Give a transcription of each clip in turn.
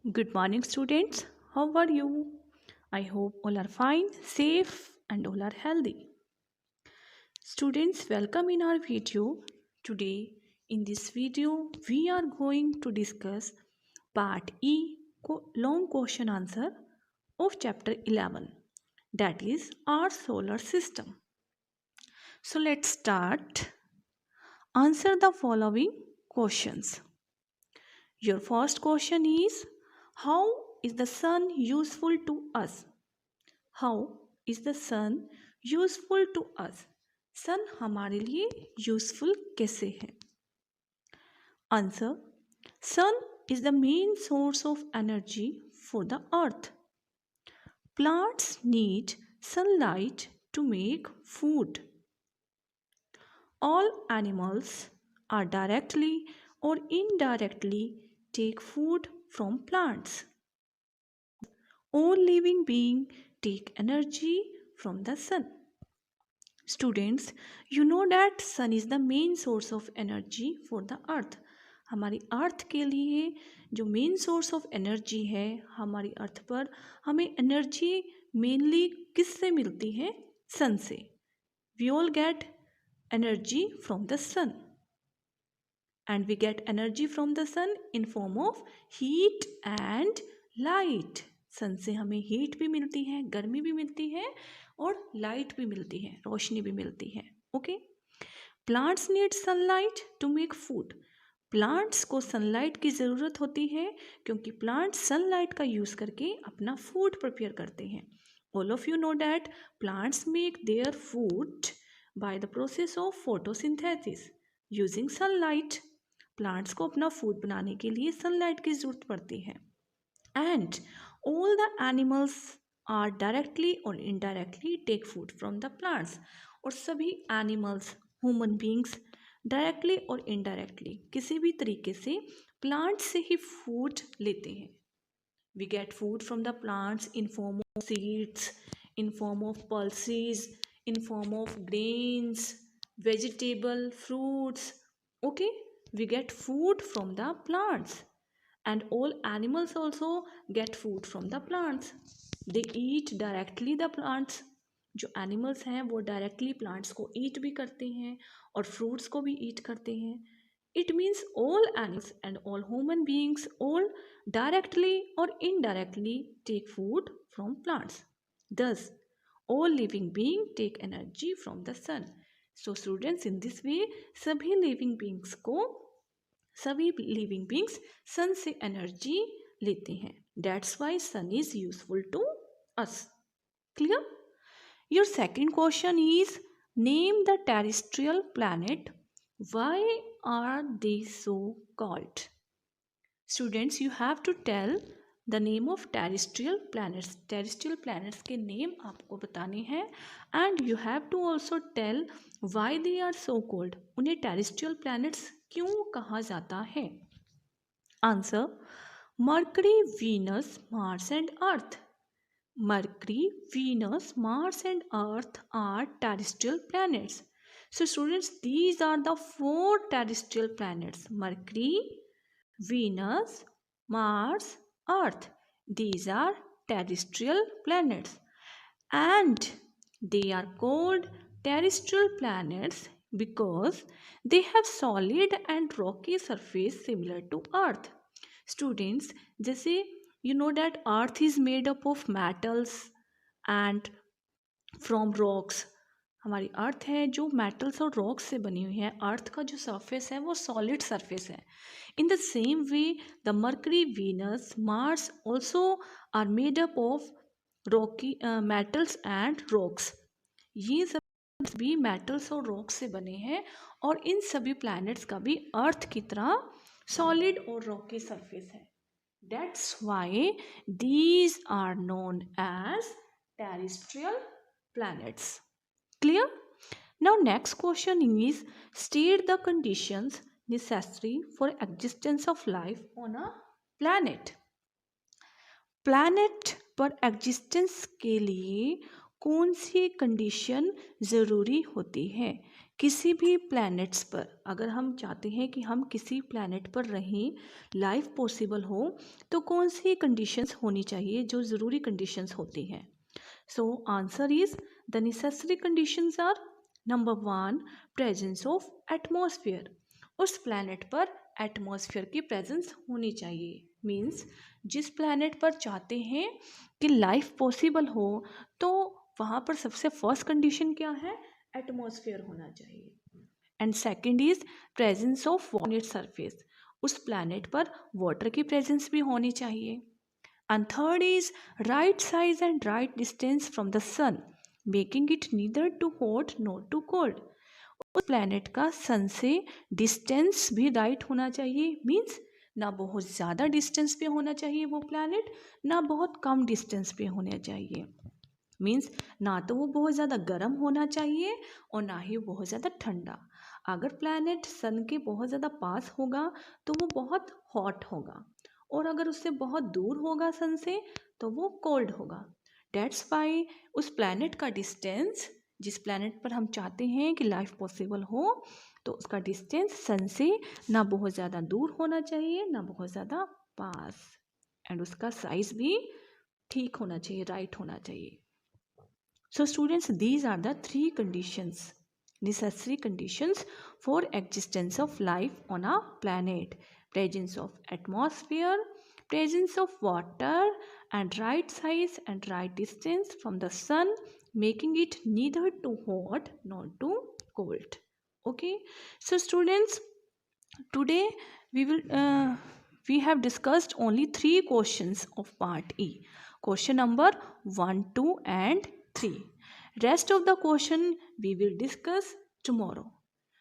Good morning, students. How are you? I hope all are fine, safe, and all are healthy. Students, welcome in our video. Today, in this video, we are going to discuss part E long question answer of chapter 11, that is our solar system. So, let's start. Answer the following questions. Your first question is, how is the sun useful to us? How is the sun useful to us? सन हमारे लिए useful कैसे है? Answer, sun is the main source of energy for the earth. Plants need sunlight to make food. All animals are directly or indirectly take food from plants. All living beings take energy from the sun. Students, you know that sun is the main source of energy for the earth. हमारी अर्थ के लिए जो main source of energy है हमारी अर्थ पर, हमें energy mainly किससे मिलती है? सन से. We all get energy from the sun and we get energy from the sun in form of heat and light. सन से हमें हीट भी मिलती है, गर्मी भी मिलती है और लाइट भी मिलती है, रोशनी भी मिलती है. Okay. Plants need sunlight to make food. Plants को सनलाइट की ज़रूरत होती है क्योंकि प्लांट्स सनलाइट का यूज़ करके अपना फूड प्रिपेयर करते हैं. All of you know that plants make their food by the process of photosynthesis using sunlight. Plants को अपना फूड बनाने के लिए सनलाइट की ज़रूरत पड़ती है. And all the animals are directly और indirectly take food from the plants. और सभी एनिमल्स, ह्यूमन बींग्स डायरेक्टली और इनडायरेक्टली किसी भी तरीके से प्लांट्स से ही फूड लेते हैं. We get food from the plants in form of seeds, in form of pulses, in form of grains, vegetable, fruits. Okay. We get food from the plants and all animals also get food from the plants. They eat directly the plants. जो animals हैं वो directly plants को eat भी करते हैं और fruits को भी eat करते हैं. It means all animals and all human beings all directly or indirectly take food from plants. Thus, all living beings take energy from the sun. So students, in this way सभी living beings सन से energy लेते हैं. That's why sun is useful to us. Clear? Your second question is, name the terrestrial planet. Why are they so called? Students, you have to tell the name of terrestrial planets. Terrestrial planets के name आपको बताने हैं and you have to also tell why they are so called. उन्हें terrestrial planets क्यों कहा जाता है? Answer, Mercury, Venus, Mars and Earth. Mercury, Venus, Mars and Earth are terrestrial planets. So students, these are the 4 terrestrial planets: Mercury, Venus, Mars, Earth. These are terrestrial planets and they are called terrestrial planets because they have solid and rocky surface similar to Earth. Students, जैसे you know that Earth is made up of metals and from rocks. हमारी अर्थ है जो metals और rocks से बनी हुई है. अर्थ का जो सरफेस है वो सॉलिड सरफेस है. In the same way the Mercury, Venus, Mars also are made up of rocky metals and rocks. ये सब भी मेटल्स और रॉक्स से बने हैं और इन सभी प्लैनेट्स का भी अर्थ की तरह सॉलिड और रॉकी सरफेस है. That's why these are known as terrestrial planets. Clear? Now next question is, state the conditions necessary for existence of life on a planet. Planet पर existence के लिए कौन सी कंडीशन ज़रूरी होती है? किसी भी प्लैनेट्स पर अगर हम चाहते हैं कि हम किसी प्लैनेट पर रहें, लाइफ पॉसिबल हो, तो कौन सी कंडीशंस होनी चाहिए जो ज़रूरी कंडीशंस होती हैं? So answer is the necessary conditions are number 1 presence of atmosphere. उस प्लैनेट पर एटमॉस्फेयर की प्रेजेंस होनी चाहिए। मीन्स जिस प्लैनेट पर चाहते हैं कि लाइफ पॉसिबल हो, तो वहाँ पर सबसे फर्स्ट कंडीशन क्या है? एटमॉस्फेयर होना चाहिए। And second is presence of water its surface. उस प्लैनेट पर वाटर की प्रेजेंस भी होनी चाहिए। And third is right size and right distance from the sun, making it neither too hot nor too cold. उस planet का सन से distance भी राइट होना चाहिए। मीन्स ना बहुत ज़्यादा डिस्टेंस पे होना चाहिए वो प्लैनेट, ना बहुत कम डिस्टेंस पे होना चाहिए। मीन्स ना तो वो बहुत ज़्यादा गर्म होना चाहिए और ना ही बहुत ज़्यादा ठंडा। अगर प्लैनेट सन के बहुत ज़्यादा पास होगा तो वो बहुत हॉट होगा, और अगर उससे बहुत दूर होगा सन से तो वो कोल्ड होगा। डेट्स वाई उस प्लैनेट का डिस्टेंस, जिस प्लैनेट पर हम चाहते हैं कि लाइफ पॉसिबल हो, तो उसका डिस्टेंस सन से ना बहुत ज़्यादा दूर होना चाहिए ना बहुत ज़्यादा पास, एंड उसका साइज भी ठीक होना चाहिए, राइट होना चाहिए। So students, these are the three conditions, necessary conditions for existence of life on a planet: presence of atmosphere, presence of water, and right size and right distance from the sun, making it neither too hot nor too cold. Okay, so students, today we will we have discussed only 3 questions of part E. Question number 1, 2 and 3. Rest of the question we will discuss tomorrow.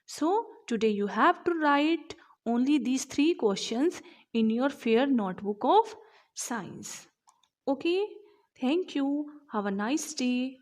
So today you have to write only these 3 questions in your fair notebook of science. Okay, thank you. Have a nice day.